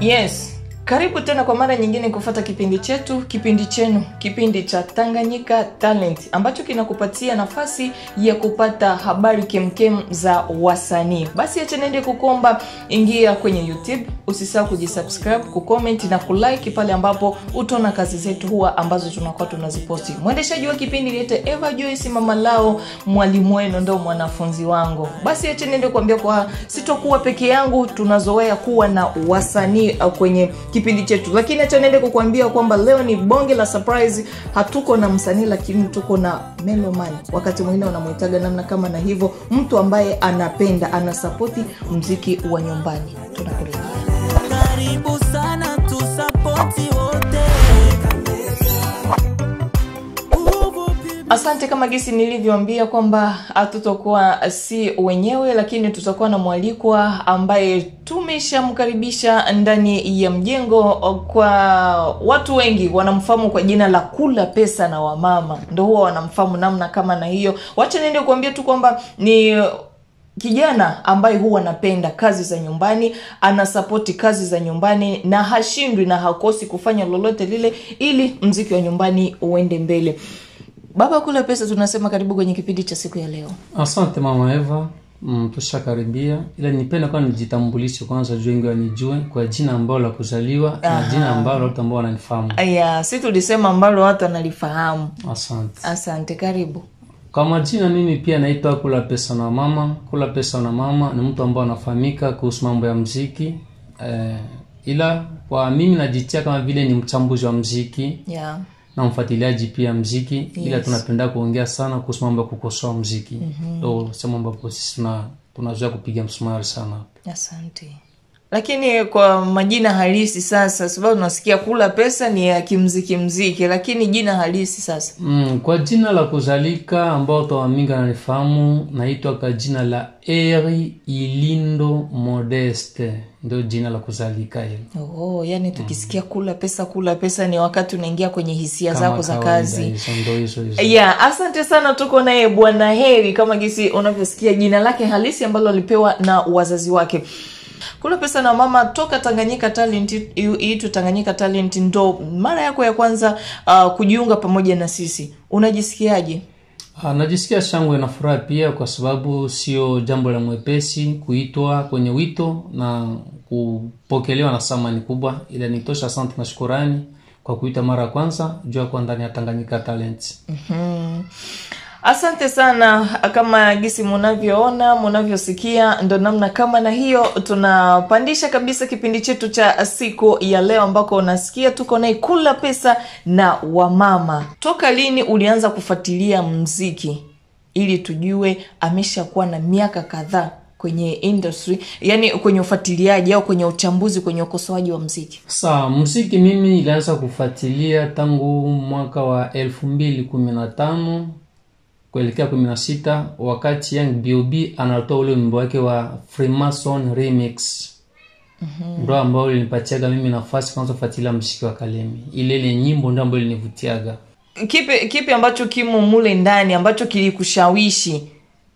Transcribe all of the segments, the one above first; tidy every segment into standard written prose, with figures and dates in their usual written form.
Yes. Karibu tena kwa mara nyingine kufuata kipindi chetu, kipindi chenu, kipindi cha Tanganyika Talent ambacho kinakupatia nafasi ya kupata habari kemkem za wasanii. Basi acha niende kukuomba ingia kwenye YouTube, usisahau kujisubscribe, kucomment na kulike pale ambapo utaona kazi zetu huwa ambazo tunakuwa tunaziposti. Mwendeshaji wa kipindi niite Eva Joyce Mama Lao, mwalimu wenu ndo mwanafunzi wangu. Basi acha niende kuambia kwa sitokuwa peke yangu, tunazoea kuwa na wasanii kwenye kipindi chetu, lakini acha niende kukuambia kwamba leo ni bonge la surprise. Hatuko na msanii lakini tuko na meloman. Wakati mwingine unamuitaga namna kama na hivyo, mtu ambaye anapenda, anasupporti muziki wa nyumbani. Tunakurejea. Karibu sana tu support wote. Asante. Kama gisi nilivyoambia kwamba hatutokuwa si wenyewe, lakini tutakuwa na mwalikwa ambaye tumeshamkaribisha ndani ya mjengo. Kwa watu wengi wanamfahamu kwa jina la Kula Pesa na Wamama, ndio huwa wanamfahamu namna kama na hiyo. Wacha niende kuambia tu kwamba ni kijana ambaye huwa anapenda kazi za nyumbani, anasupporti kazi za nyumbani na hashindwi na hakosi kufanya lolote lile ili muziki wa nyumbani uende mbele. Baba Kula Pesa, tunasema karibu kwenye kipindi cha siku ya leo. Asante Mama Eva, tushakaribia. Ila nipenda kwa nijitambulishe kwanza, wengi wanijue kwa jina ambalo la kuzaliwa na jina ambalo watu ambao wananifahamu. Si tulisema ambalo watu wanalifahamu. Asante. Karibu. Kwa majina mimi pia naitwa Kula Pesa na Mama. Kula Pesa na Mama ni mtu ambaye anafahamika kuhusu mambo ya muziki. Ila kwa mimi najitia kama vile ni mchambuzi wa muziki. Na mfuatiliaji pia muziki. Ila tunapenda kuongea sana kuhusu mambo ya kukosoa muziki. Ndio sema mambo sisi tunazoea kupiga msumari sana. Asante. Lakini kwa majina halisi sasa, sababu tunasikia Kula Pesa ni ya kimuziki, lakini jina halisi sasa. Kwa jina la kuzalika ambao tawaminga nanifahamu, naitwa kwa jina la Eri Ilindo Modeste. Ndio jina la kuzalika hilo. Yani tukisikia Kula Pesa ni wakati unaingia kwenye hisia zako za kazi. Asante sana. Tuko naye Bwana Heri, kama gisi unavyosikia jina lake halisi ambalo alipewa na wazazi wake. Kula Pesa na Mama toka Tanganyika Talent, hii Tanganyika Talent ndo mara yako ya kwanza kujiunga pamoja na sisi. Unajisikiaje? Najisikia shangwe na furaha pia, kwa sababu sio jambo la mwepesi kuitwa kwenye wito na kupokelewa na samani kubwa. Ila nitosha asante na shukrani kwa kuita mara kwanza jua kwa ndani ya Tanganyika Talent. Asante sana. Kama gisi mnavyoona, mnavyosikia, ndo namna kama na hiyo tunapandisha kabisa kipindi chetu cha siku ya leo, ambako unasikia tuko naye Kula Pesa na Wamama. Toka lini ulianza kufuatilia muziki ili tujue ameshakuwa na miaka kadhaa kwenye industry, yani kwenye ufuatiliaji au kwenye uchambuzi, kwenye ukosoaji wa muziki? Muziki mimi nilianza kufuatilia tangu mwaka wa 2015 kuelekea 16, wakati Young B.O.B anatoa ule wimbo wake wa Freemason Remix. Ndio ambao ulinipatia mimi nafasi kwanza kufuatilia muziki wa Kalemi. Ile nyimbo ndio ambayo ilinivutiaga. Kipi ambacho kimo mule ndani ambacho kilikushawishi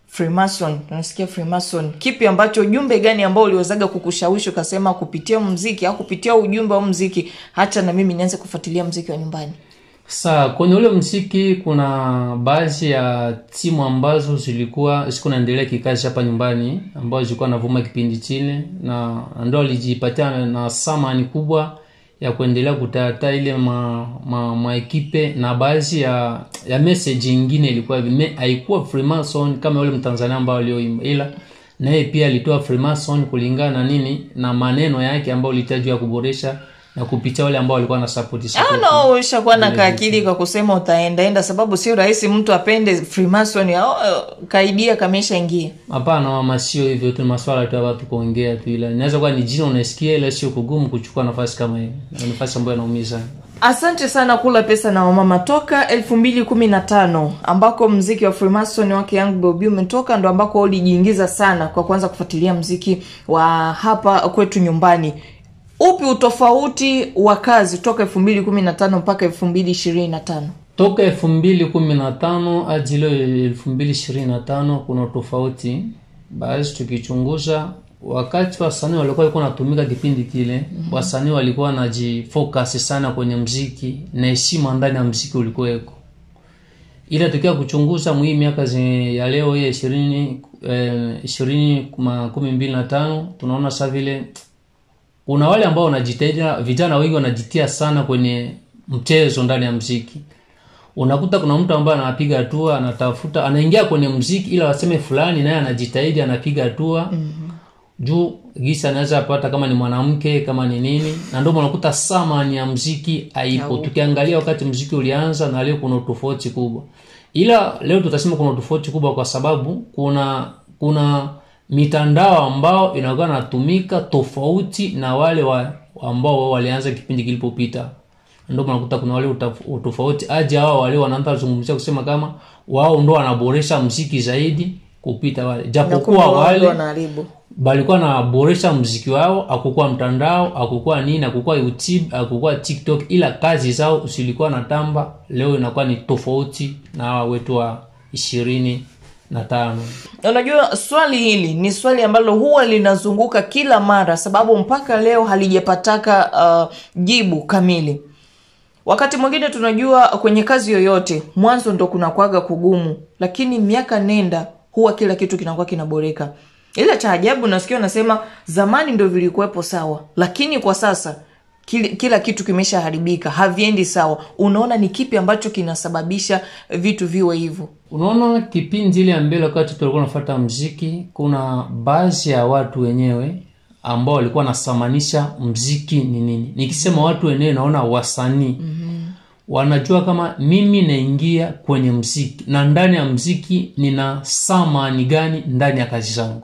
Freemason? Unasikia Freemason, kipi ambacho, ujumbe gani ambao uliwezaga kukushawishi ukasema kupitia muziki au kupitia ujumbe wa muziki hata na mimi nianze kufuatilia muziki wa nyumbani? Kwenye ule muziki kuna baadhi ya timu ambazo zilikuwa naendelea kikazi hapa nyumbani, ambazo zilikuwa navuma kipindi chile, na ndio alijipatia na samani kubwa ya kuendelea kutata ile ekipe, na baadhi ya message nyingine ilikuwa haikuwa Freemason kama yule Mtanzania ambao alioimba, ila naye pia alitoa Freemason kulingana na na maneno yake ambao litajwa kuboresha na kupitia wale ambao walikuwa na support. Ushakuwa na kaakili kwa kusema utaenda, sababu sio rahisi mtu apende Freemason au kaidia kamesha ingia. Hapana mama, sio hivyo tu, maswala tu watu kuongea tu, ila inaweza kuwa ni jina unasikia, ila sio kugumu kuchukua nafasi kama hiyo. Nafasi ambayo inaumiza. Asante sana. Kula Pesa na Wamama toka 2015 ambako muziki wa Freemason wake Young B.O.B umetoka, ndo ambako ulijiingiza sana kwa kwanza kufuatilia muziki wa hapa kwetu nyumbani. Upi utofauti wa kazi toka 2015 mpaka 2025? Toka 2015 hadi leo 2025 kuna tofauti. Basi tukichunguza wakati wasanii walikuwa wanatumika kipindi kile, wasanii walikuwa wanajifocus sana kwenye muziki na heshima ndani ya muziki ulikuweko. Ila tukiwa kuchunguza miaka ya leo ya 2025 tunaona sasa vile kuna wale ambao wanajitahidi, vijana wengi wanajitia sana kwenye mchezo ndani ya muziki. Unakuta kuna mtu ambaye anapiga hatua, anatafuta, anaingia kwenye muziki ila waseme fulani naye anajitahidi anapiga hatua. Juu gisa anaweza pata kama ni mwanamke, kama ni nini, na ndio unakuta samani ya muziki haipo. Tukiangalia wakati muziki ulianza na leo kuna tofauti kubwa. Ila leo tutasema kuna tofauti kubwa kwa sababu kuna mitandao ambao inakuwa inatumika tofauti na wale ambao walianza kipindi kilipopita. Ndio unakuta kuna wale tofauti aje hao wale wanaanza kuzungumzia kusema kama wao ndio wanaboresha muziki zaidi kupita wale. Japokuwa wale wanaharibu. Balikuwa na boresha muziki wao, hakukuwa mtandao, hakukuwa nini, hakukuwa YouTube, hakukuwa TikTok, ila kazi zao usilikuwa na tamba. Leo inakuwa ni tofauti na hawa wetu wa 25. Unajua swali hili ni swali ambalo huwa linazunguka kila mara, sababu mpaka leo halijapataka jibu kamili. Wakati mwingine tunajua kwenye kazi yoyote mwanzo ndo kuna kuaga kugumu, lakini miaka nenda huwa kila kitu kinakuwa kinaboreka. Ila cha ajabu nasikia nasema zamani ndio vilikuwepo sawa, lakini kwa sasa kila kitu kimeshaharibika, haviendi sawa. Unaona ni kipi ambacho kinasababisha vitu viwe hivyo? Unaona kipindi ile mbele wakati tulikuwa tunafuata muziki, kuna baadhi ya watu wenyewe ambao walikuwa nasamanisha muziki ni nini. Nikisema watu wenyewe naona wasanii. Wanajua kama mimi naingia kwenye muziki na ndani ya muziki nina samani gani ndani ya kazi zangu.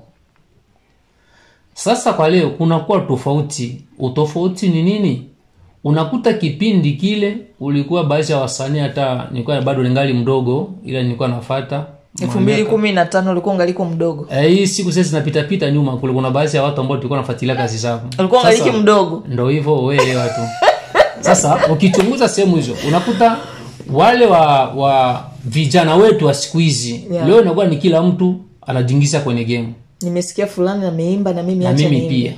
Sasa kwa leo kuna kuwa tofauti. Utofauti ni nini? Unakuta kipindi kile ulikuwa baadhi ya wasanii, hata nilikuwa bado ningali mdogo ila nilikuwa nafuata 2015 ulikuwa ungaliko mdogo. Hii siku sasa zinapita nyuma, kule kuna baadhi ya watu ambao tulikuwa nafuatilia kazi zao. Ulikuwa ungaliki mdogo. Ndio hivyo wewe watu. Sasa ukichunguza sehemu hizo unakuta wale wa vijana wetu wa siku hizi, leo inakuwa ni kila mtu anajingisha kwenye game. Nimesikia fulani ameimba na mimi acha mimi pia.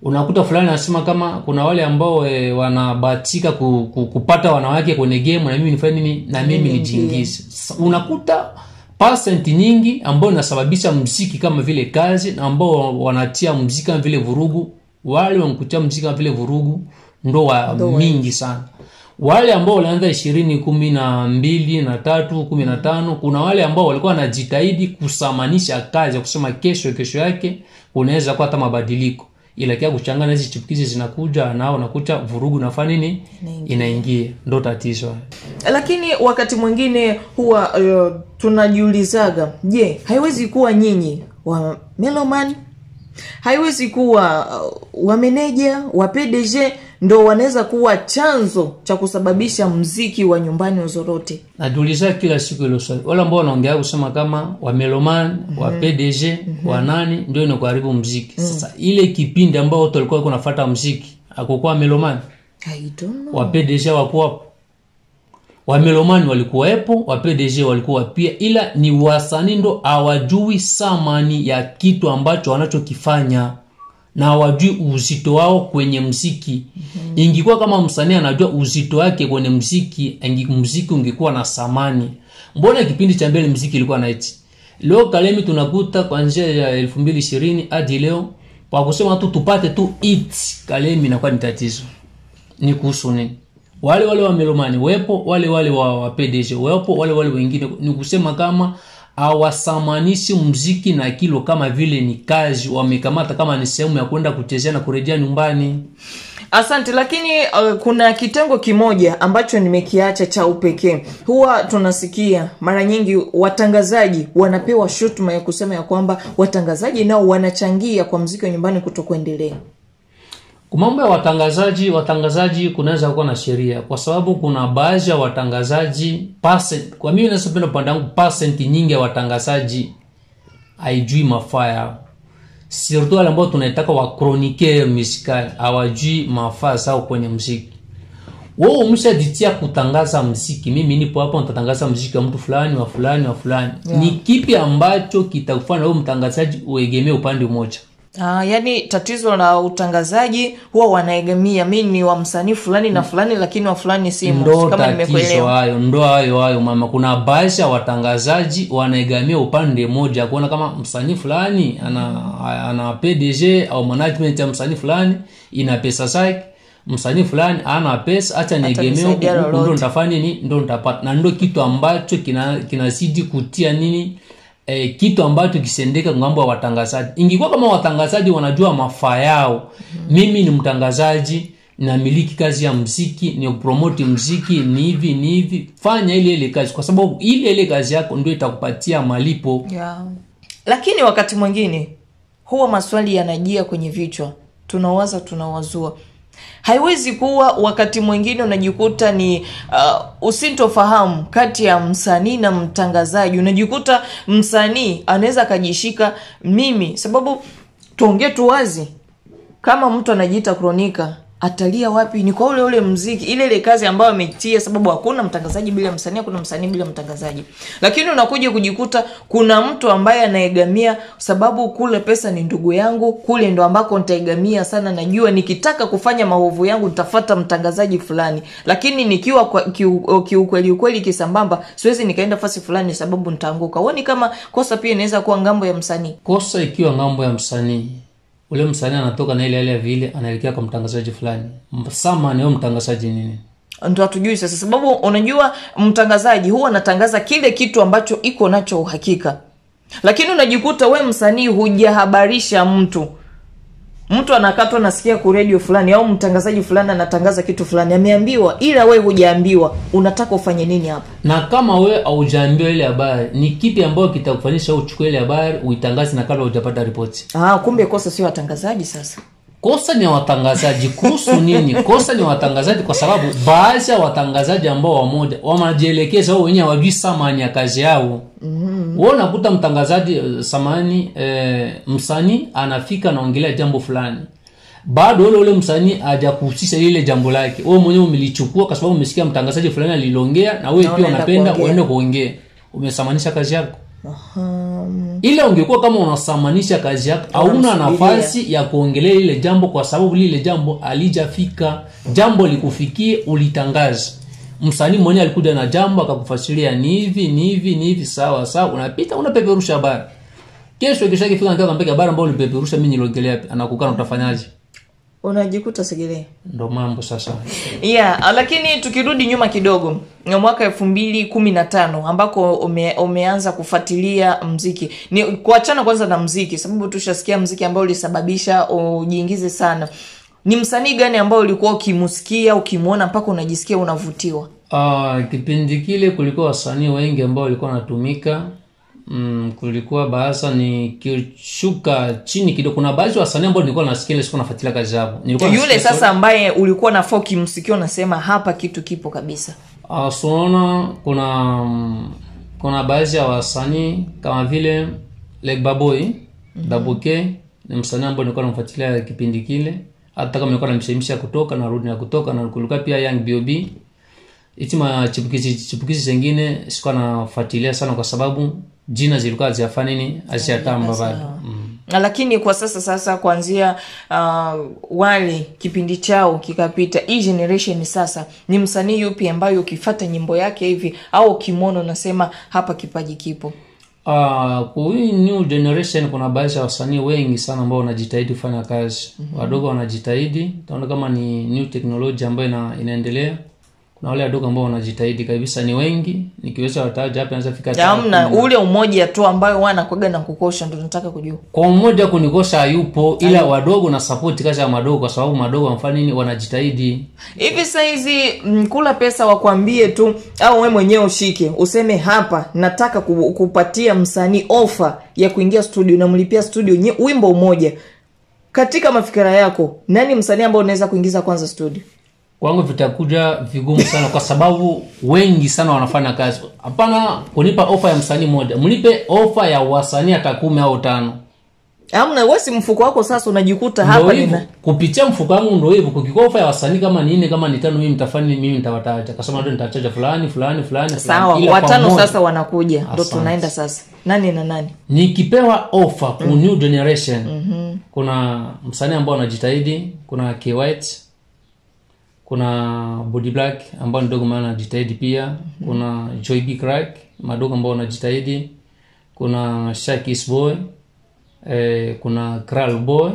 Unakuta fulani anasema kama kuna wale ambao wanabahatika kupata wanawake kwenye game na mimi nifanye nini na mimi nijingishe. Unakuta percent nyingi ambao inasababisha muziki kama vile kazi, na ambao wanatia muziki kama vile vurugu, wale wanakutia muziki kama vile vurugu ndo mingi sana. Wale ambao walianza 20, 12, na 3, 15, kuna wale ambao walikuwa wanajitahidi kusamanisha kazi, kusema kesho yake unaweza kuwa hata mabadiliko. Ila kia kuchangana hizi chipukizi zinakuja nao nakuta vurugu na fani nini inaingia, ndo tatizo. Lakini wakati mwingine huwa tunajiulizaga, je, haiwezi kuwa nyinyi wa Meloman, haiwezi kuwa wa meneja, wa PDG ndo wanaweza kuwa chanzo cha kusababisha muziki wa nyumbani uzorote? Naduliza kila siku hilo swali. Wala ambao wanaongea kusema kama wa Meloman, wa PDG, wa nani ndio inakuharibu muziki. Sasa ile kipindi ambao watu walikuwa wanafuata muziki, hakukuwa Meloman. I don't know. Wa PDG wakuwa, wa Meloman walikuwepo, wa PDG walikuwa pia, ila ni wasanii ndo hawajui samani ya kitu ambacho wanachokifanya na hawajui uzito wao kwenye muziki. Ingekuwa kama msanii anajua uzito wake kwenye muziki, muziki ungekuwa na samani. Mbona kipindi cha mbele muziki ilikuwa na eti? Leo Kalemi tunakuta kuanzia ya 2020 hadi leo kwa kusema tu tupate tu hit, Kalemi inakuwa ni tatizo. Ni kuhusu nini? Wale wa Melomani wepo, wale wa PDG wepo, wale wengine, ni kusema kama hawasamanishi muziki na kilo kama vile ni kazi, wamekamata kama ni sehemu ya kwenda kuchezea na kurejea nyumbani. Asante. Lakini kuna kitengo kimoja ambacho nimekiacha cha upekee. Huwa tunasikia mara nyingi watangazaji wanapewa shutuma ya kusema ya kwamba watangazaji nao wanachangia kwa muziki wa nyumbani kutokuendelea. Kwa mambo ya watangazaji kunaweza kuwa na sheria, kwa sababu kuna baadhi ya watangazaji kwa mimi nasema pande yangu percent nyingi ya watangazaji haijui mafaa yao. Surtout wale ambao tunaitaka wa chroniqueur musical hawajui mafaa zao kwenye muziki. Wao umeshajitia kutangaza muziki, mimi nipo hapa nitatangaza muziki wa mtu fulani wa fulani. Ni kipi ambacho kitakufanya wewe mtangazaji uegemee upande mmoja? Yani tatizo la utangazaji huwa wanaegemea mimi ni wa msanii fulani na fulani, lakini wa fulani si ndo kama nimekuelewa. Hayo mama, kuna baadhi ya watangazaji wanaegemea upande mmoja, kuona kama msanii fulani ana PDG au management ya msanii fulani ina pesa zake, msanii fulani ana pesa, acha niegemea ndo nitafanya nini, ndo nitapata. Na ndo kitu ambacho kinazidi kutia nini kitu ambacho kisendeka ngambo ya watangazaji. Ingekuwa kama watangazaji wanajua mafaa yao, mimi ni mtangazaji na miliki kazi ya muziki, ni promote muziki, ni hivi, fanya ile kazi, kwa sababu ile kazi yako ndio itakupatia malipo. Lakini wakati mwingine huwa maswali yanajia kwenye vichwa, tunawazua. Haiwezi kuwa wakati mwingine unajikuta ni usintofahamu kati ya msanii na mtangazaji. Unajikuta msanii anaweza kujishika mimi, sababu tuongee tu wazi, kama mtu anajiita Kronika atalia wapi? Ni kwa ule muziki, ile kazi ambayo ametia, sababu hakuna mtangazaji bila msanii, hakuna msanii bila mtangazaji. Lakini unakuja kujikuta kuna mtu ambaye anaegamia, sababu kule pesa ni ndugu yangu, kule ndo ambako nitaegamia sana, najua nikitaka kufanya maovu yangu nitafuata mtangazaji fulani, lakini nikiwa kiukweli kisambamba siwezi nikaenda fasi fulani sababu nitaanguka. Uone kama kosa pia inaweza kuwa ngambo ya msanii. Kosa ikiwa ngambo ya msanii, ule msanii anatoka na ile vile anaelekea kwa mtangazaji fulani, sama ni mtangazaji nini ndio hatujui sasa, sababu unajua mtangazaji huwa anatangaza kile kitu ambacho iko nacho uhakika. Lakini unajikuta we msanii hujahabarisha mtu anakatwa nasikia ku radio fulani au mtangazaji fulani anatangaza kitu fulani, ameambiwa, ila we hujaambiwa. Unataka ufanye nini hapa? Na kama we haujaambiwa ile habari, ni kipi ambacho kitakufanyisha uchukue ile habari uitangaze na kabla hujapata ripoti? Kumbe kosa sio watangazaji sasa. Kosa ni watangazaji. Kuhusu nini? Kosa ni watangazaji kwa sababu baadhi ya watangazaji ambao wamoja wanajielekeza wao wenyewe hawajui samani ya kazi yao. Wao unakuta mtangazaji msanii anafika naongelea jambo fulani, bado ule msanii hajakuhusisha ile jambo lake. Wewe mwenyewe umelichukua kwa sababu umesikia mtangazaji fulani aliongea na wewe pia unapenda uende kuongea. Umesamanisha kazi yako. Ile ungekuwa kama unasamanisha kazi yako, hauna nafasi ya kuongelea ile jambo kwa sababu lile jambo alijafika. Jambo likufikie ulitangaza. Msanii mwenyewe alikuja na jambo akakufasiria ni hivi sawa, unapita unapeperusha habari. Kesho ikifika nataka mpeke habari ambayo ulipeperusha mimi niliongelea hapa, anakukana utafanyaje? Unajikuta Segerea. Ndo mambo sasa. Lakini tukirudi nyuma kidogo, mwaka 2015 ambako umeanza kufuatilia muziki. Ni kuachana kwanza na muziki, sababu tushasikia muziki ambao ulisababisha ujiingize sana. Ni msanii gani ambao ulikuwa ukimusikia, ukimuona mpaka unajisikia unavutiwa? Kipindi kile kulikuwa wasanii wengi ambao walikuwa wanatumika. Kulikuwa baasa ni kishuka chini kidogo. Kuna baadhi wasanii ambao nilikuwa nasikia sikuwa nafuatilia kazi yao. Yule sasa ambaye ulikuwa na foki msikio unasema hapa kitu kipo kabisa. Suona kuna baadhi ya wasanii kama vile Like Baboy, Dabuke, ni msanii ambao nilikuwa nafuatilia kipindi kile. Hata kama nilikuwa namshemisha kutoka na rudi na kutoka, na kulikuwa pia Young B.O.B. Itima chipukizi zingine sikuwa nafuatilia sana kwa sababu jina zilikuwa ziyafanya nini asiyatamba bado. Lakini kwa sasa kuanzia wale kipindi chao kikapita, hii generation sasa, ni msanii yupi ambaye ukifuata nyimbo yake hivi au kimono unasema hapa kipaji kipo? Kwa hii new generation kuna baadhi ya wasanii wengi sana ambao wanajitahidi kufanya kazi. Wadogo wanajitahidi, tunaona kama ni new technology ambayo inaendelea. Kuna wale wadogo ambao wanajitahidi kabisa, ni wengi. Nikiweza wataja hapa anaweza fika hamna ule umoja tu ambao wanakuaga na kukosha, ndio nataka kujua. Kwa umoja kunikosha hayupo, ila wadogo na support kazi ya madogo kwa sababu madogo wanafanya nini, wanajitahidi. Hivi saizi kula pesa wakwambie tu au wewe mwenyewe ushike useme hapa nataka kupatia msanii offer ya kuingia studio na mlipia studio wimbo mmoja, katika mafikira yako nani msanii ambao unaweza kuingiza kwanza studio? Kwangu vitakuja vigumu sana kwa sababu wengi sana wanafanya kazi. Hapana kunipa ofa ya msanii mmoja, mnipe ofa ya wasanii hata 10 au 5. Hamna, wewe si mfuko wako sasa unajikuta hapa nina. Kupitia mfuko wangu ndio hivyo, kukikoa ofa ya wasanii kama ni 4 kama ni 5 mimi nitafanya mimi nitawataja. Kasema ndio nitachaja fulani. Sawa, watano sasa wanakuja. Ndio tunaenda sasa. Nani na nani? Nikipewa ofa kwa new generation. kuna msanii ambao anajitahidi, kuna K White, kuna Body Black ambao ndogo maana anajitahidi pia, kuna Joy B Crack madogo ambao anajitahidi, kuna Shakis Boy, kuna Kral Boy,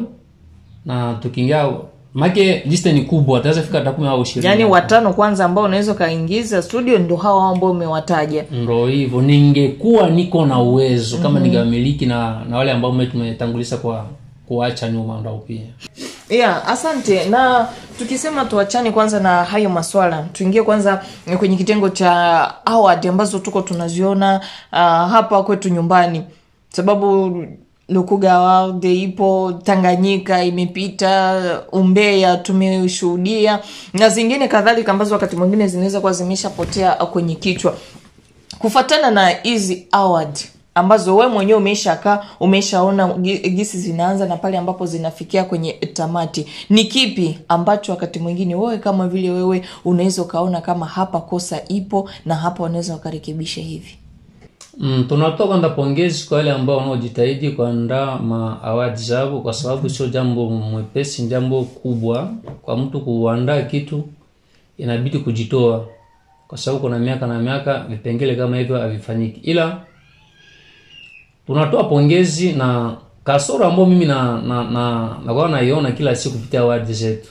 na tukiingia make liste ni kubwa, ataweza fika hata 10 au 20. Yani watano kwanza ambao unaweza kaingiza studio ndio hao ambao umewataja. Ndio hivyo, ningekuwa niko na uwezo kama ningemiliki na wale ambao tumetanguliza kwa kuacha nyuma ndao pia. Yeah, asante. Na tukisema tuachane kwanza na hayo maswala, tuingie kwanza kwenye kitengo cha award ambazo tuko tunaziona hapa kwetu nyumbani. Sababu Lukuga Award ipo, Tanganyika imepita, Umbeya tumeshuhudia, na zingine kadhalika ambazo wakati mwingine zinaweza kuwa zimeshapotea kwenye kichwa. Kufuatana na hizi award ambazo wewe mwenyewe umeshaona gisi zinaanza na pale ambapo zinafikia kwenye tamati, ni kipi ambacho wakati mwingine wewe kama vile wewe unaweza kaona kama hapa kosa ipo na hapa unaweza ukarekebisha hivi? Tunatoka kwenda pongezi kwa wale ambao wanaojitahidi kuandaa award zao, kwa sababu sio jambo mwepesi, jambo kubwa kwa mtu kuandaa kitu, inabidi kujitoa, kwa sababu kuna miaka na miaka vipengele kama hivyo havifanyiki. Ila tunatoa pongezi na kasoro ambao mimi na naiona kila siku kupitia award zetu.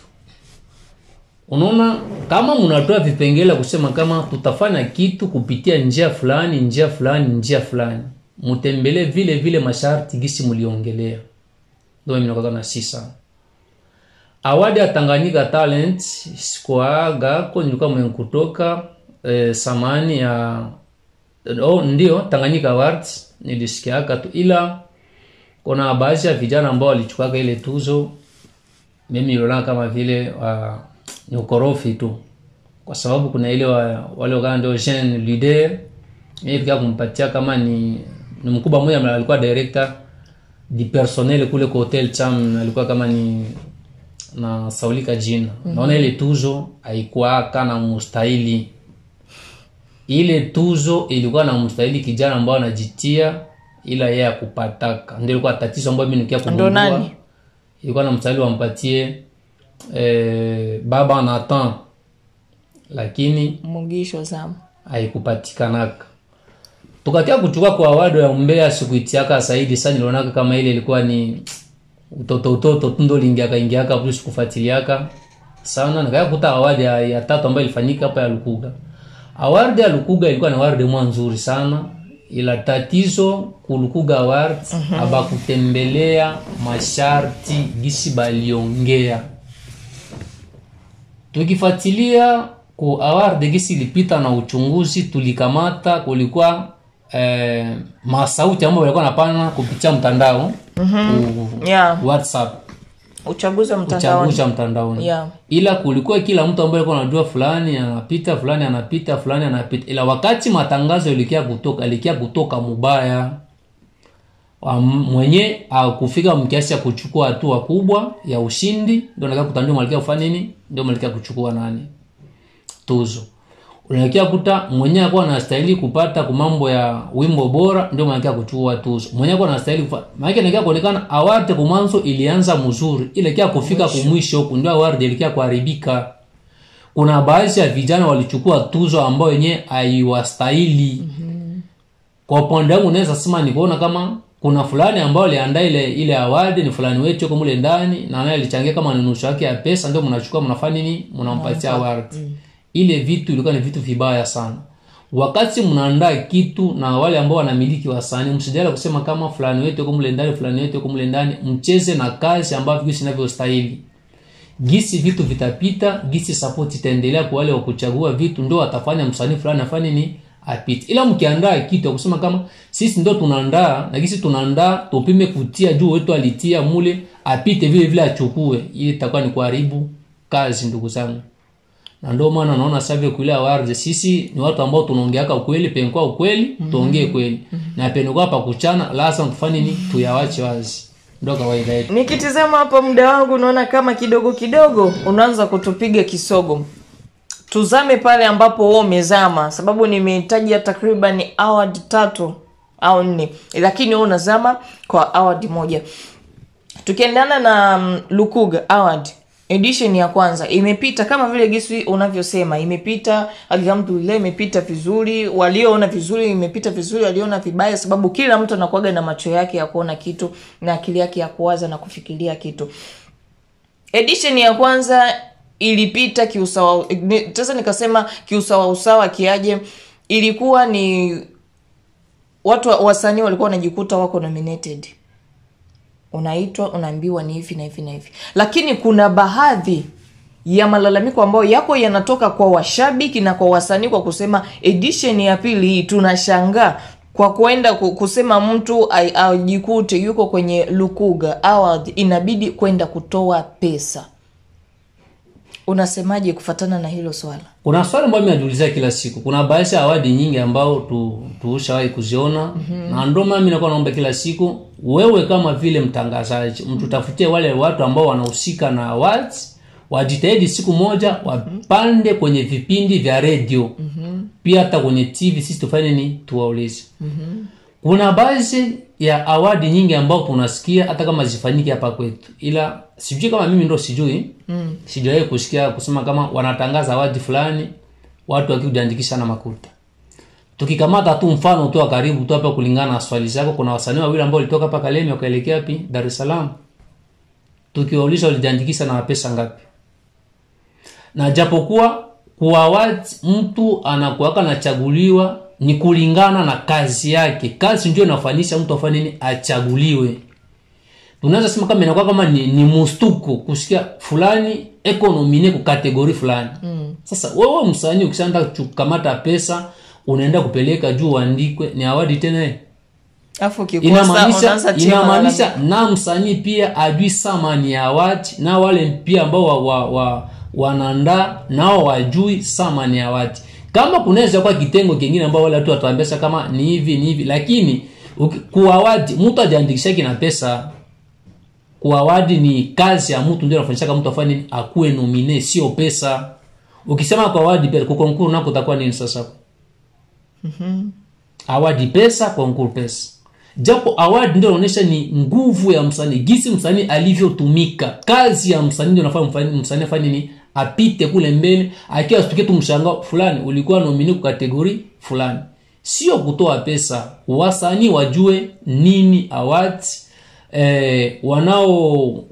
Unaona, kama mnatoa vipengele kusema kama tutafanya kitu kupitia njia fulani, mtembele vile masharti gisi mliongelea. Ndio mimi nakuwa na sisa. Award ya Tanganyika Talent sikuaga kwa nilikuwa kutoka samani ya ndio Tanganyika Awards nilisikiaka tu, ila kuna baadhi ya vijana ambao walichukua ile tuzo, mimi niliona kama vile ni ukorofi tu, kwa sababu kuna ile wale wakati ndio jeune leader, yeye pia kumpatia kama ni mkubwa mmoja alikuwa director di personnel kule kwa Hotel Cham, alikuwa kama ni na Saulika jina. Naona ile tuzo haikuwa kana mustahili. Ile tuzo ilikuwa na mustahili kijana ambao anajitia, ila yeye akupataka. Ndio ilikuwa tatizo ambalo mimi nikia kugundua. Ilikuwa na mstahili wampatie Baba Nathan, lakini Mugisho Zam haikupatikanaka. Tukatia kuchukua kwa award ya Umbeya sikuitiaka Saidi sana, nilionaka kama ile ilikuwa ni utoto tundo lingiaka plus kufuatiliaka sana. Nikaya kuta award ya tatu ambayo ilifanyika hapa ya Lukuga. Award ya Lukuga ilikuwa ni award nzuri sana, ila tatizo kulukuga award abakutembelea masharti gisi baliongea. Tukifuatilia ku award gisi ilipita na uchunguzi, tulikamata kulikuwa masauti ambayo walikuwa napana kupitia mtandao WhatsApp, uchaguzi wa mtandaoni. Yeah. Ila kulikuwa kila mtu ambaye alikuwa anajua fulani anapita, fulani anapita, fulani anapita. Ila wakati matangazo ilikia kutoka mubaya, mwenye kufika mkiasi ya kuchukua hatua kubwa ya ushindi, ndio nataka kutanjua malikia kufanya nini, ndio malikia kuchukua nani tuzo. Unaelekea kuta mwenye alikuwa anastahili kupata kumambo ya wimbo bora, ndio malikia kuchukua tuzo. Mwenye alikuwa anastahili maana inaelekea kuonekana award kwa mwanzo ilianza mzuri, ile kufika kumwisho huko ndio award ilikia kuharibika. Kuna baadhi ya vijana walichukua tuzo ambao wenyewe haiwastahili. Kwa upande wangu naweza sema ni kuona kama kuna fulani ambao aliandaa ile award ni fulani wetu kwa mule ndani, na naye alichangia kama nusu yake ya pesa, ndio mnachukua mnafanya nini, mnampatia award. Ile vitu ilikuwa ni vitu vibaya sana. Wakati mnaandaa kitu na wale ambao wanamiliki wasanii, msijala kusema kama fulani wetu yuko mule ndani, fulani wetu yuko mule ndani, mcheze na kazi ambavyo gisi inavyostahili. Gisi vitu vitapita, gisi support itaendelea kwa wale wa kuchagua vitu, ndio atafanya msanii fulani afanye nini apite. Ila mkiandaa kitu kusema kama sisi ndio tunaandaa na gisi tunaandaa tupime kutia juu wetu alitia mule apite vile achukue, ili itakuwa ni kuharibu kazi ndugu zangu. Na ndio maana naona sasa kule award sisi ni watu ambao tunaongeaka ukweli, penkwa ukweli, tuongee kweli. Na penkwa hapa kuchana lazima tufanye nini, tuyawache wazi. Ndio kawaida yetu. Nikitizama hapa muda wangu naona kama kidogo unaanza kutupiga kisogo. Tuzame pale ambapo wewe umezama, sababu nimehitaji takriban award 3 au 4, lakini wewe unazama kwa award moja. Tukiendana na Lukuga Award edition ya kwanza imepita kama vile Gisi unavyosema, imepita alhamdulillah, imepita vizuri. Walioona vizuri imepita vizuri, waliona vibaya, sababu kila mtu anakuaga na macho yake ya kuona kitu na akili yake ya kuwaza na kufikiria kitu. Edition ya kwanza ilipita kiusawa, sasa nikasema kiusawa kiaje, ilikuwa ni watu wasanii walikuwa wanajikuta wako nominated. Unaitwa, unaambiwa ni hivi na hivi na hivi. Lakini kuna baadhi ya malalamiko ambayo yako yanatoka kwa washabiki na kwa wasanii kwa kusema edition ya pili hii tunashangaa kwa kwenda kusema mtu ajikute yuko kwenye Lukuga Award inabidi kwenda kutoa pesa. Unasemaje kufatana na hilo swala? Kuna swali ambalo nimejiuliza kila siku. Kuna baadhi ya awadi nyingi ambao tuushawahi kuziona, na ndio mimi nakuwa naomba kila siku wewe kama vile mtangazaji mtutafutie wale watu ambao wanahusika na awards, wajitahidi siku moja wapande kwenye vipindi vya radio, pia hata kwenye TV sisi tufanye ni tuwaulize. Kuna baadhi ya awadi nyingi ambao tunasikia hata kama zifanyike hapa kwetu, ila sijui kama mimi ndo sijui sijawahi kusikia kusema kama wanatangaza awadi fulani watu wakijiandikisha na makuta. Tukikamata tu mfano tu karibu tu hapa kulingana na swali zako, kuna wasanii wawili ambao walitoka hapa Kalemi wakaelekea wapi? Dar es Salaam. Tukiwauliza walijiandikisha na pesa ngapi? Na japokuwa kwa awadi mtu anakuwa anachaguliwa ni kulingana na kazi yake. Kazi ndio inafanisha mtu afanye nini achaguliwe. Tunaweza sema kama inakuwa kama ni mustuko kusikia fulani economy kwa kategori fulani. Sasa wewe msanii ukishaanza kukamata pesa unaenda kupeleka juu uandikwe ni awadi tena. Afu kikosa inamaanisha na msanii pia ajui samani ya awadi, na wale pia ambao wanaandaa nao wajui samani ya awadi. Kama kunaweza kwa kitengo kingine ambao wale watu wataambia kama ni hivi, lakini kuawadi mtu ajiandikisha kina pesa. Kuawadi ni kazi ya mtu ndio anafanyisha kama mtu afanye akuwe nomine, sio pesa. Ukisema kwa awadi pia konkuru nako utakuwa nini sasa? Awadi pesa, konkuru pesa. Japo awadi ndio inaonyesha ni nguvu ya msanii, gisi msanii alivyotumika. Kazi ya msanii ndio anafanya msanii afanye ni apite kule mbele, akiwa asituke tu mshangao fulani ulikuwa nomine kwa kategori fulani. Sio kutoa pesa. Wasanii wajue nini award,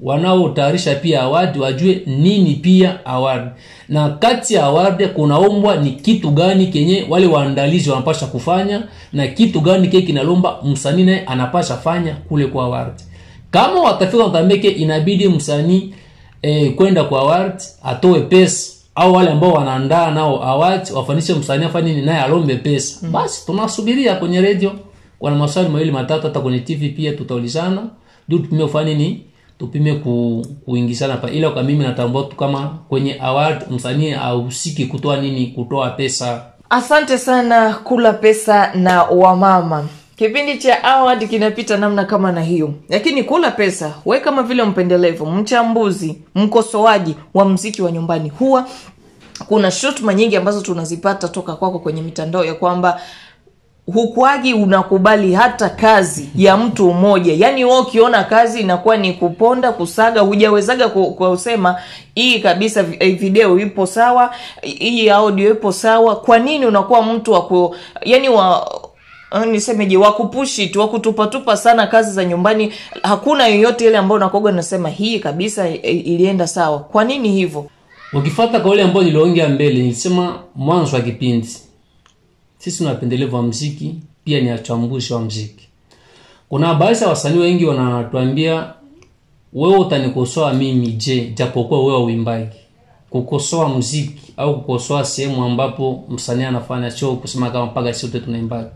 wanao tayarisha pia award wajue nini pia award. Na kati ya award kunaombwa ni kitu gani kenye wale waandalizi wanapaswa kufanya, na kitu gani kile kinalomba msanii naye anapaswa fanya kule kwa award. Kama watafika watambeke inabidi msanii kwenda kwa award atoe pesa, au wale ambao wanaandaa nao award wafanishe msanii afanye nini naye alombe pesa, basi tunasubiria kwenye radio kwa maswali mawili matatu, hata kwenye TV pia tutaulizana ndio tupime ufanye nini, tupime kuingishana pa. Ila kwa mimi natambua tu kama kwenye award msanii ahusiki kutoa nini, kutoa pesa. Asante sana Kula Pesa na Wamama. Kipindi cha award kinapita namna kama na hiyo. Lakini Kula Pesa, wewe kama vile mpendelevu, mchambuzi, mkosoaji wa muziki wa nyumbani, huwa kuna shutuma nyingi ambazo tunazipata toka kwako kwenye mitandao ya kwamba hukuagi unakubali hata kazi ya mtu mmoja. Yaani wewe ukiona kazi inakuwa ni kuponda, kusaga, hujawezaga kusema hii kabisa video ipo sawa, hii audio ipo sawa. Kwa nini unakuwa mtu wa nisemeje, wakupushi tu, wakutupatupa sana kazi za nyumbani? Hakuna yoyote ile ambayo unakoga unasema hii kabisa ilienda sawa. Kwa nini hivyo? Ukifuata kauli ambayo niliongea mbele, nilisema mwanzo wa kipindi, sisi tunapendelewa wa muziki, pia ni wachambuzi wa muziki. Kuna baadhi ya wasanii wengi wanatuambia wewe utanikosoa mimi je, japokuwa wewe uimbaji. Kukosoa muziki au kukosoa sehemu ambapo msanii anafanya show kusema kama mpaka sote tunaimbaji.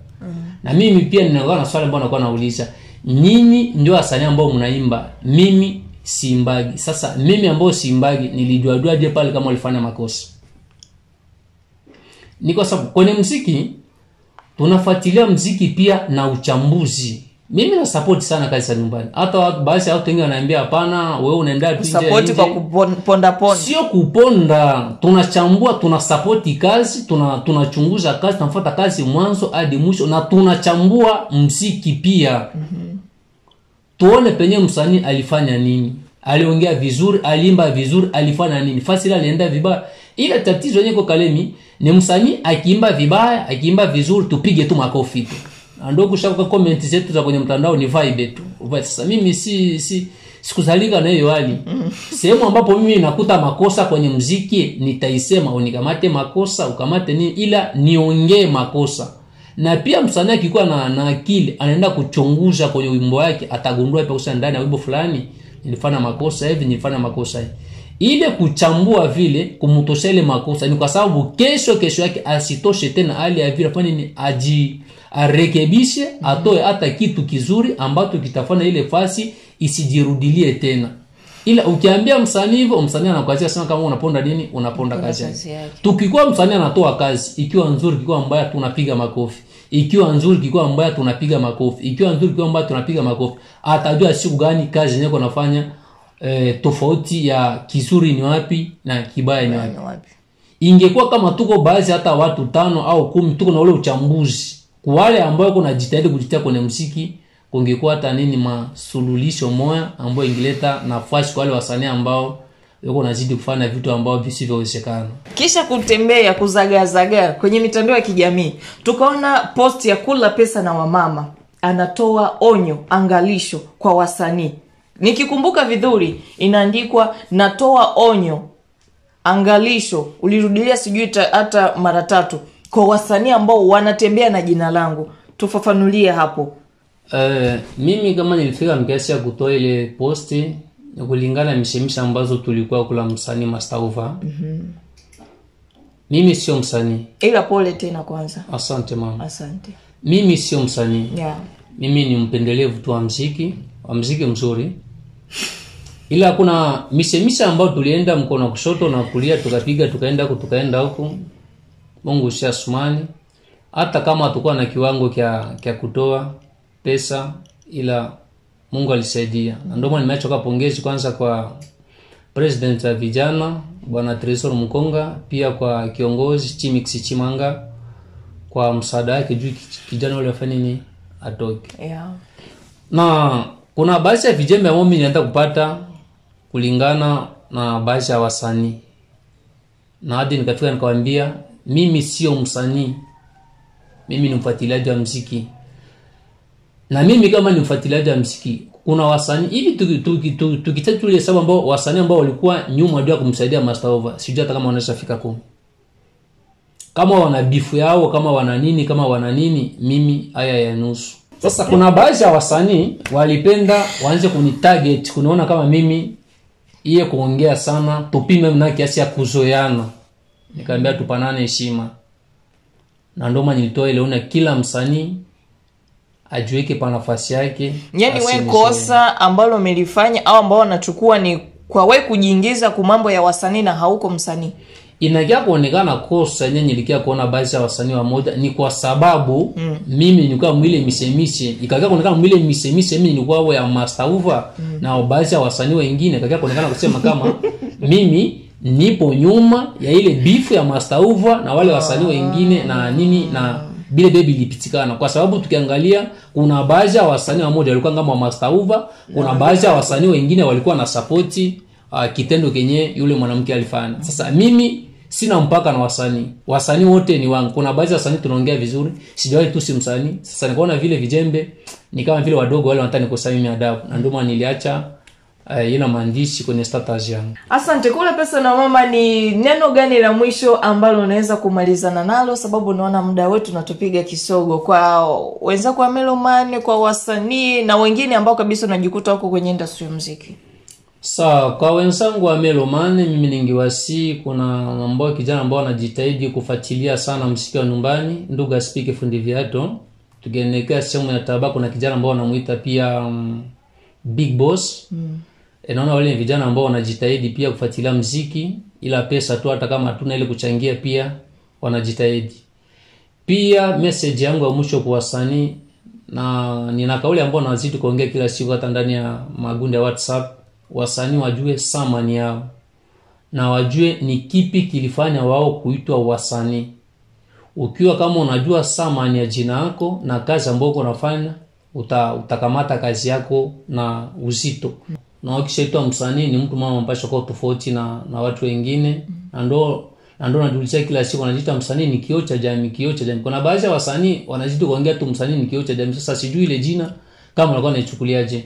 Na mimi pia ninakuwa na swali ambalo nakuwa nauliza, nyinyi ndio wasanii ambao mnaimba, mimi siimbagi. Sasa mimi ambao siimbagi nilijuaje pale kama ulifanya makosa? Ni kwa sababu kwenye muziki tunafuatilia muziki pia na uchambuzi. Mimi na support sana kazi za nyumbani. Hata baadhi ya watu wengi wananiambia hapana, wewe unaenda tu nje. Support kwa kuponda. Sio kuponda, tunachambua, tunasupport kazi, tunachunguza kazi, tunafuata kazi mwanzo hadi mwisho, na tunachambua muziki pia. tuone penye msanii alifanya nini, aliongea vizuri, aliimba vizuri, alifanya nini, fasila alienda vibaya. Ile tatizo yenyewe kwa Kalemi ni msanii akiimba vibaya, akiimba vizuri tupige tu makofi tu. Ndio kushaka comment zetu za kwenye mtandao ni vibe tu. Sasa mimi sikuzalika na hiyo hali. Sehemu ambapo mimi nakuta makosa kwenye muziki nitaisema, unikamate makosa, ukamate nini, ila niongee makosa. Na pia msanii akikuwa na akili anaenda kuchunguza kwenye wimbo wake, atagundua ipo kosa ndani ya wimbo fulani, nilifanya makosa hivi, nilifanya makosa hivi. Ile kuchambua vile kumtosha ile makosa ni kwa sababu kesho yake asitoshe tena hali ya vile fanya ni arekebishe, atoe hata kitu kizuri ambacho kitafanya ile fasi isijirudilie tena. Ila ukiambia msanii hivyo, msanii anakuachia sana kama unaponda nini, unaponda kazi yake. Tukikuwa msanii anatoa kazi, ikiwa nzuri ikiwa mbaya tunapiga makofi. Ikiwa nzuri ikiwa mbaya tunapiga makofi. Ikiwa nzuri ikiwa mbaya tunapiga makofi. Atajua siku gani kazi yako anafanya tofauti ya kizuri ni wapi na kibaya ni wapi. Ingekuwa kama tuko baadhi hata watu 5 au 10 tuko na ule uchambuzi, kwa wale ambao kuna jitahidi kujitia kwenye muziki, kungekuwa hata nini masuluhisho moja ambayo ingeleta nafasi kwa wale wasanii ambao wako nazidi kufanya vitu ambao visivyowezekana. Kisha kutembea kuzagazaga kwenye mitandao ya kijamii, tukaona post ya Kula Pesa na Wamama anatoa onyo, angalisho kwa wasanii. Nikikumbuka vizuri inaandikwa natoa onyo, angalisho, ulirudilia sijui hata mara 3 kwa wasanii ambao wanatembea na jina langu. Tufafanulie hapo. Mimi kama nilifika mkiasi ya kutoa ile posti kulingana mishemisha ambazo tulikuwa kula msanii Mastauva. Mimi sio msanii. Ila pole tena kwanza. Asante mama. Asante. Mimi sio msanii. Yeah. Mimi ni mpendelevu tu wa muziki mzuri. Ila kuna mishemisha ambao tulienda mkono kushoto na kulia, tukapiga tukaenda huko. Mungu si asumani. Hata kama tukua na kiwango kia kutoa pesa, ila Mungu alisaidia. Na ndio maana nimeacha pongezi kwanza kwa president wa vijana Bwana Tresor Mkonga, pia kwa kiongozi Chimix Chimanga kwa msaada wake juu kijana wale wafanye nini atoke. Yeah. Na kuna baadhi ya vijembe ambao mimi nilianza kupata kulingana na baadhi ya wasanii. Na hadi nikafika nikamwambia mimi sio msanii. Mimi ni mfuatiliaji wa muziki. Na mimi kama ni mfuatiliaji wa muziki, kuna wasanii hivi tukitatu ile sababu ambao wasanii ambao walikuwa nyuma ndio kumsaidia Mastauva, sijui hata kama wanaweza fika 10. Kama wana bifu yao, kama wana nini, mimi haya ya nusu. Sasa kuna baadhi ya wasanii walipenda waanze kunitarget, kunaona kama mimi iye kuongea sana, tupime mna kiasi ya kuzoeana. Nikamwambia tupanane heshima. Na ndio maana nilitoa ile una kila msanii ajueke pa nafasi yake. Yani wewe kosa ambalo umelifanya au ambao wanachukua ni kwa wewe kujiingiza kwa mambo ya wasanii na hauko msanii. Inakia kuonekana kosa yenyewe nilikia kuona baadhi ya wasanii wa moja ni kwa sababu mimi nilikuwa mwile misemise, ikakia kuonekana mwile misemise mimi nilikuwa wao ya Mastauva na baadhi ya wasanii wengine ikakia kuonekana kusema kama mimi nipo nyuma ya ile bifu ya Mastauva na wale wasanii wengine na nini na bile baby lipitikana. Kwa sababu tukiangalia kuna baadhi ya wasanii wa moja walikuwa kama Mastauva, kuna baadhi ya wasanii wengine walikuwa na support kitendo kenye yule mwanamke alifanya. Sasa mimi sina mpaka na wasanii wote ni wangu. Kuna baadhi ya wasanii tunaongea vizuri, sijawahi tu si msanii. Sasa nikaona vile vijembe ni kama vile wadogo wale wanataka nikosa mimi adabu, na ndio maana niliacha ina maandishi kwenye status yangu. Asante. Kula Pesa na Mama, ni neno gani la mwisho ambalo unaweza kumalizana nalo, sababu naona muda wetu unatupiga kisogo, kwa wenzako wa Melomane, kwa wasanii na wengine ambao kabisa unajikuta wako kwenye industry ya muziki? Kwa wenzangu wa Melomane mimi ningewasi, kuna ambao kijana ambao wanajitahidi kufuatilia sana muziki wa nyumbani, ndugu Spike Fundi Viato. Tukielekea sehemu ya Tabako na kijana ambao wanamuita pia Big Boss. Naona wale vijana ambao wanajitahidi pia kufuatilia muziki, ila pesa tu hata kama hatuna ile kuchangia pia wanajitahidi. Pia message yangu ya mwisho kwa wasanii, na nina kauli ambayo nazidi kuongea kila siku hata ndani ya magundi ya WhatsApp, wasanii wajue samani yao na wajue ni kipi kilifanya wao kuitwa wasanii. Ukiwa kama unajua samani ya jina lako na kazi ambayo unafanya, utakamata kazi yako na uzito. Na ukishaitwa msanii ni mtu mama mpasha kwa tofauti na watu wengine. Na ndo najulisha kila siku wanajiita msanii ni kioo cha jamii, kioo cha jamii. Kuna baadhi ya wasanii wanajiita kuongea tu msanii ni kioo cha jamii. Sasa sijui ile jina kama walikuwa wanaichukuliaje.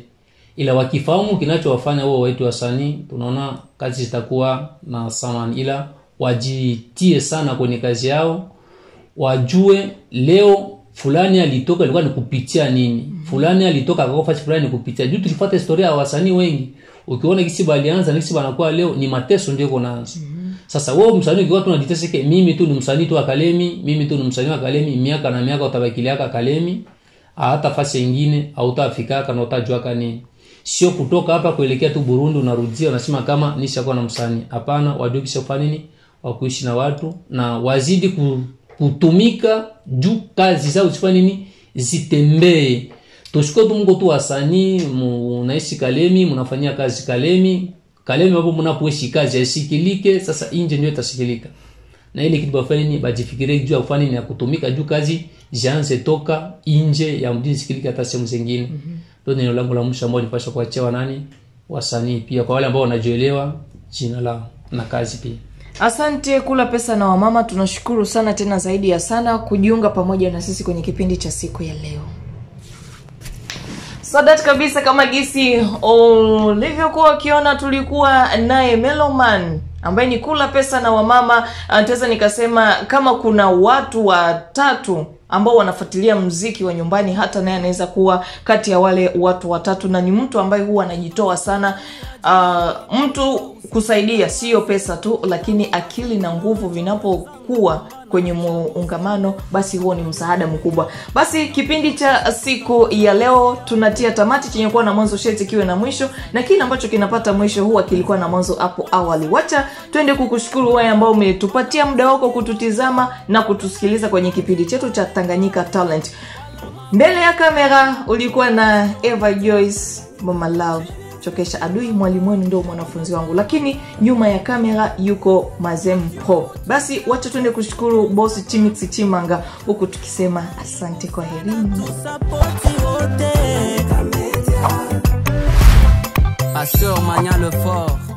Ila wakifahamu kinachowafanya wao waitwe wasanii, tunaona kazi zitakuwa na samani. Ila wajitie sana kwenye kazi yao, wajue leo fulani alitoka ilikuwa ni kupitia nini, fulani alitoka akafanya fulani ni kupitia. Juu tulifuata historia ya wasanii wengi, ukiona kisi balianza na kisi banakuwa leo ni mateso ndio kunaanza. Sasa wewe msanii ukiwa tu unajiteseke mimi tu ni msanii tu wa Kalemi, mimi tu ni msanii wa Kalemi, miaka na miaka utabakilia Kalemi, hata fasi nyingine hautafika kana utajua kanini. Sio kutoka hapa kuelekea tu Burundi unarudia unasema kama nishakuwa na msanii. Hapana, wajue kisha kufanya nini, wakuishi na watu na wazidi kutumika juu kazi zao zifanye nini, zitembee. Tushiko tu mko tu wasanii mnaishi Kalemi, mnafanyia kazi Kalemi hapo mnapoishi kazi isikilike. Sasa nje ndio itasikilika. Na ile kitu bafanye nini, bajifikirie juu ya kufanya nini, ya kutumika juu kazi zianze toka nje ya mjini sikilike hata sehemu zingine. Ndio neno langu la mwisho ambalo nipaswa kuachia nani, wasanii pia kwa wale ambao wanajielewa jina lao na kazi pia. Asante Kula Pesa na Wamama, tunashukuru sana tena zaidi ya sana kujiunga pamoja na sisi kwenye kipindi cha siku ya leo. Sadat kabisa kama gisi ulivyokuwa ukiona, tulikuwa naye Meloman ambaye ni Kula Pesa na Wamama. Nataka nikasema kama kuna watu watatu ambao wanafuatilia muziki wa nyumbani, hata naye anaweza kuwa kati ya wale watu watatu, na ni mtu ambaye huwa anajitoa sana. Mtu kusaidia sio pesa tu, lakini akili na nguvu vinapokuwa kwenye muungamano, basi huo ni msaada mkubwa. Basi kipindi cha siku ya leo tunatia tamati, chenye kuwa na mwanzo sheti kiwe na mwisho, na kile ambacho kinapata mwisho huwa kilikuwa na mwanzo hapo awali. Wacha twende kukushukuru wewe ambao umetupatia muda wako kututizama na kutusikiliza kwenye kipindi chetu cha Tanganyika Talent. Mbele ya kamera ulikuwa na Eva Joyce Mama Love Chokesha Adui, mwalimu wenu ndio mwanafunzi wangu, lakini nyuma ya kamera yuko Mazem Pro. Basi wacha tuende kushukuru boss Chimix Chimanga huku tukisema asante, kwa herini. Pasteur Mania le fort.